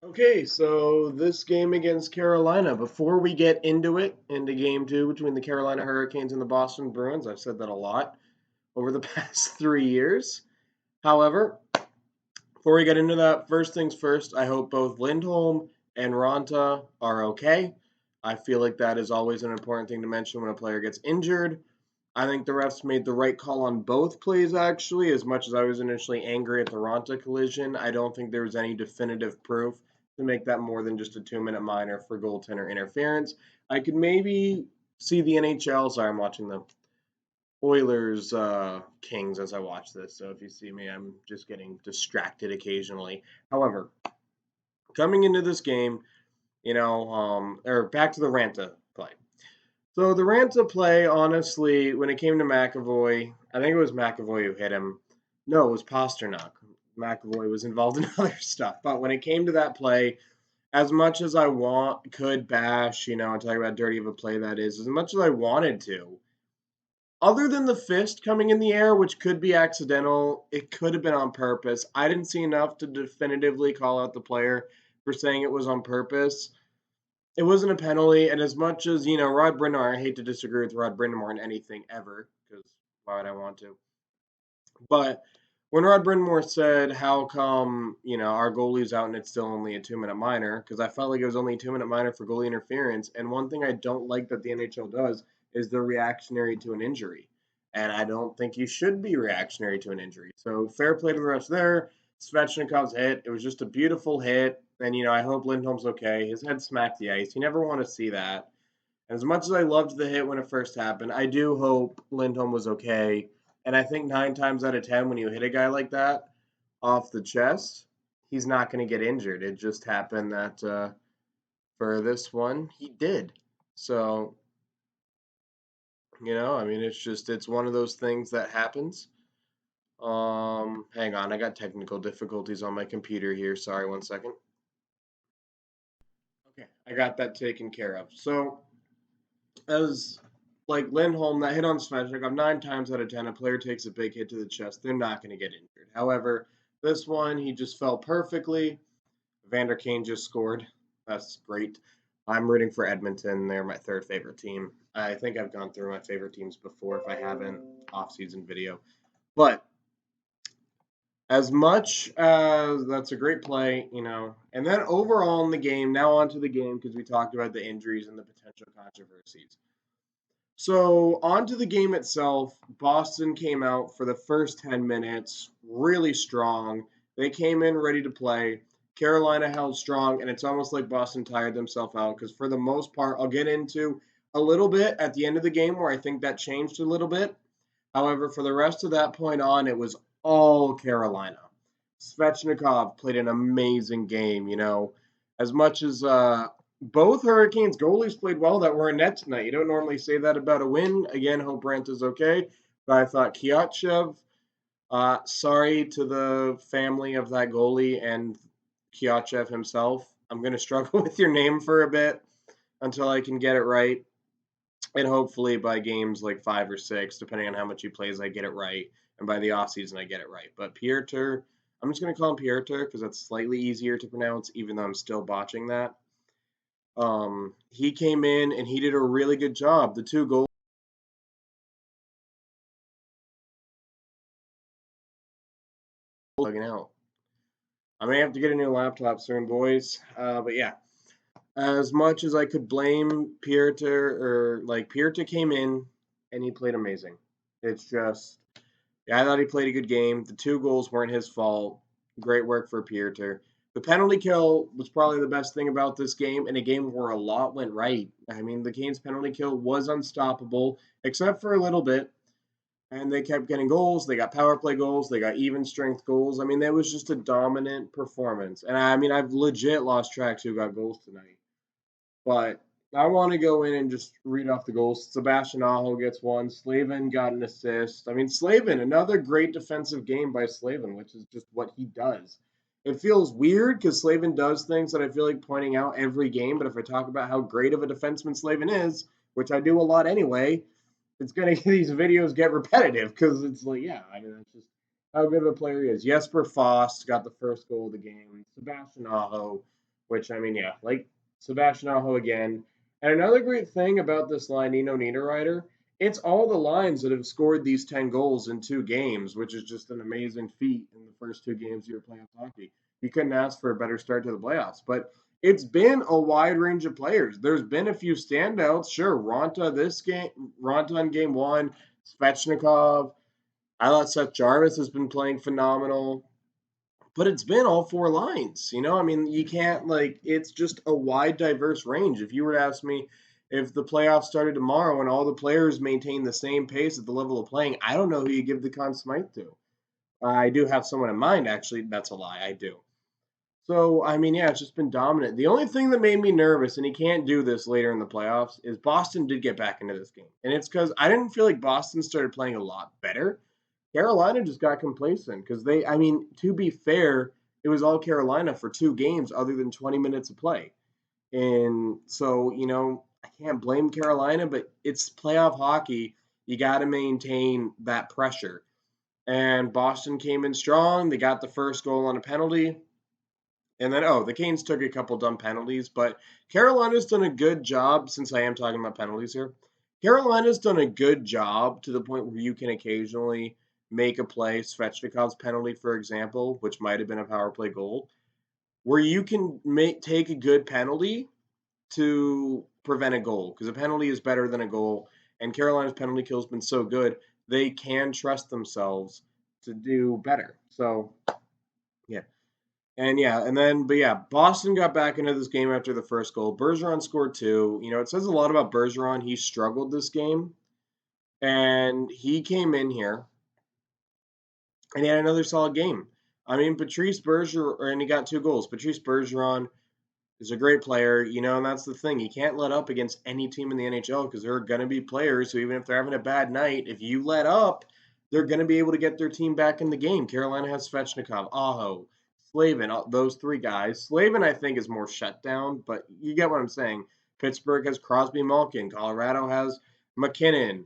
Okay, so this game against Carolina, before we get into it, into game two between the Carolina Hurricanes and the Boston Bruins, I've said that a lot over the past 3 years. However, before we get into that, first things first, I hope both Lindholm and Ronta are okay. I feel like that is always an important thing to mention when a player gets injured. I think the refs made the right call on both plays, actually. As much as I was initially angry at the Ronta collision, I don't think there was any definitive proof to make that more than just a 2 minute minor for goaltender interference. I could maybe see the NHL. Sorry, I'm watching the Oilers Kings as I watch this. So if you see me, I'm just getting distracted occasionally. However, coming into this game, or back to the Ranta play. So the Ranta play, honestly, when it came to McAvoy, I think it was McAvoy who hit him. No, it was Pasternak. McAvoy was involved in other stuff. But when it came to that play, as much as I could bash, and talk about dirty of a play that is, as much as I wanted to, other than the fist coming in the air, which could be accidental, it could have been on purpose. I didn't see enough to definitively call out the player for saying it was on purpose. It wasn't a penalty, and as much as, Rod Brind'Amour, I hate to disagree with Rod Brind'Amour in anything ever, because why would I want to? But when Rod Brind'Amour said, how come, our goalie's out and it's still only a 2 minute minor, because I felt like it was only a 2 minute minor for goalie interference, and one thing I don't like that the NHL does is they're reactionary to an injury. And I don't think you should be reactionary to an injury. So fair play to the refs there. Svechnikov's hit, it was just a beautiful hit. And, I hope Lindholm's okay. His head smacked the ice. You never want to see that. As much as I loved the hit when it first happened, I do hope Lindholm was okay. And I think 9 times out of 10, when you hit a guy like that off the chest, he's not going to get injured. It just happened that for this one, he did. So, it's one of those things that happens. Hang on, I got technical difficulties on my computer here. Sorry, 1 second. Okay, I got that taken care of. So, as like Lindholm, that hit on Svechnikov, 9 times out of 10, a player takes a big hit to the chest, they're not going to get injured. However, this one, he just fell perfectly. Vander Kane just scored. That's great. I'm rooting for Edmonton. They're my third favorite team. I think I've gone through my favorite teams before. If I haven't, off-season video. But as much as that's a great play, and then overall in the game, now onto the game because we talked about the injuries and the potential controversies. So, on to the game itself. Boston came out for the first 10 minutes really strong. They came in ready to play. Carolina held strong, and it's almost like Boston tired themselves out because, for the most part, I'll get into a little bit at the end of the game where I think that changed a little bit. However, for the rest of that point on, it was all Carolina. Svechnikov played an amazing game, as much as both Hurricanes goalies played well that were in net tonight. You don't normally say that about a win. Again, hope Brant is okay. But I thought Kiyotchev, sorry to the family of that goalie and Kiyotchev himself. I'm going to struggle with your name for a bit until I can get it right. And hopefully by games like 5 or 6, depending on how much he plays, I get it right. And by the offseason, I get it right. But Pieter, I'm just going to call him Pieter because that's slightly easier to pronounce, even though I'm still botching that. He came in and he did a really good job. The two goals bugging out. I may have to get a new laptop soon, boys. But yeah, as much as I could blame Pieter, Pieter came in and he played amazing. It's just, yeah, I thought he played a good game. The 2 goals weren't his fault. Great work for Pieter. The penalty kill was probably the best thing about this game, in a game where a lot went right. I mean, the Canes' penalty kill was unstoppable, except for a little bit. And they kept getting goals. They got power play goals. They got even strength goals. I mean, that was just a dominant performance. And I mean, I've legit lost track who got goals tonight. But I want to go in and just read off the goals. Sebastian Aho gets one. Slavin got an assist. I mean, Slavin, another great defensive game by Slavin, which is just what he does. It feels weird because Slavin does things that I feel like pointing out every game. But if I talk about how great of a defenseman Slavin is, which I do a lot anyway, it's going to these videos get repetitive because it's like, yeah, I mean, that's just how good of a player he is. Jesper Foss got the first goal of the game. Sebastian Aho, which, I mean, yeah, like Sebastian Aho again. And another great thing about this line, Nino Niederreiter, it's all the lines that have scored these 10 goals in 2 games, which is just an amazing feat in the first 2 games of your playoff hockey. You couldn't ask for a better start to the playoffs, but it's been a wide range of players. There's been a few standouts. Sure, Ronta in game one, Svechnikov. I thought Seth Jarvis has been playing phenomenal, but it's been all 4 lines. I mean, you can't like it's just a wide, diverse range. If you were to ask me if the playoffs started tomorrow and all the players maintain the same pace at the level of playing, I don't know who you give the Conn Smythe to. I do have someone in mind, actually. That's a lie. I do. So, I mean, yeah, it's just been dominant. The only thing that made me nervous, and he can't do this later in the playoffs, is Boston did get back into this game. And it's because I didn't feel like Boston started playing a lot better. Carolina just got complacent because I mean, to be fair, it was all Carolina for 2 games other than 20 minutes of play. And so, I can't blame Carolina, but it's playoff hockey. You got to maintain that pressure. And Boston came in strong. They got the first goal on a penalty. And then, the Canes took a couple dumb penalties, but Carolina's done a good job, since I am talking about penalties here. Carolina's done a good job to the point where you can occasionally make a play, Svechnikov's penalty, for example, which might have been a power play goal, where you can take a good penalty to prevent a goal, because a penalty is better than a goal. And Carolina's penalty kill has been so good, they can trust themselves to do better. So, yeah. But yeah, Boston got back into this game after the first goal. Bergeron scored 2. It says a lot about Bergeron. He struggled this game, and he came in here and he had another solid game. I mean, Patrice Bergeron, and he got 2 goals. Patrice Bergeron is a great player, and that's the thing. You can't let up against any team in the NHL because there are going to be players who, even if they're having a bad night, if you let up, they're going to be able to get their team back in the game. Carolina has Svechnikov, Aho, Slavin, those 3 guys. Slavin, I think, is more shut down, but you get what I'm saying. Pittsburgh has Crosby Malkin. Colorado has McKinnon.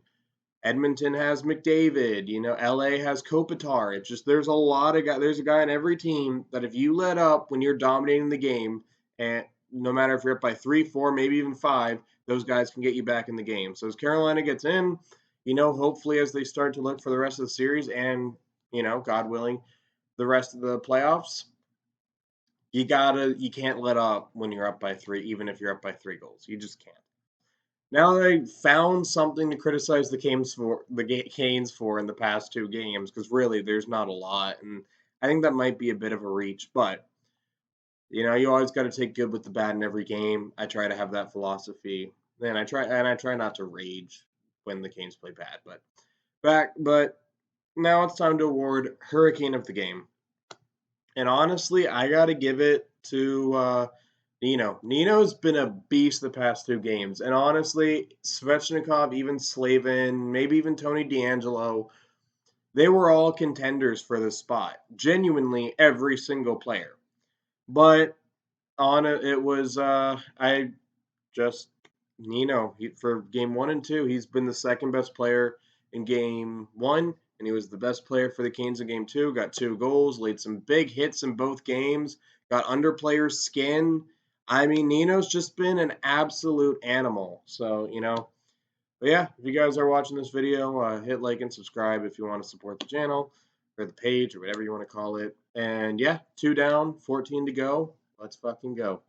Edmonton has McDavid. LA has Kopitar. It's just there's a lot of guys. There's a guy on every team that if you let up when you're dominating the game, and no matter if you're up by 3, 4, maybe even 5, those guys can get you back in the game. So as Carolina gets in, hopefully as they start to look for the rest of the series and God willing, the rest of the playoffs, you can't let up when you're up by 3, even if you're up by 3 goals. You just can't. Now that I found something to criticize the Canes for in the past 2 games, because really there's not a lot, and I think that might be a bit of a reach, but you always got to take good with the bad in every game. I try to have that philosophy, and I try not to rage when the Canes play bad. But now it's time to award Hurricane of the game, and honestly, I got to give it to Nino. Nino's been a beast the past 2 games. And honestly, Svechnikov, even Slavin, maybe even Tony DeAngelo, they were all contenders for this spot. Genuinely, every single player. But on it was, I just, Nino, for game 1 and 2, he's been the second best player in game 1. And he was the best player for the Canes in game 2. Got 2 goals, laid some big hits in both games, got under players' skin. I mean, Nino's just been an absolute animal. So, but yeah, if you guys are watching this video, hit like and subscribe if you want to support the channel or the page or whatever you want to call it. And yeah, 2 down, 14 to go. Let's fucking go.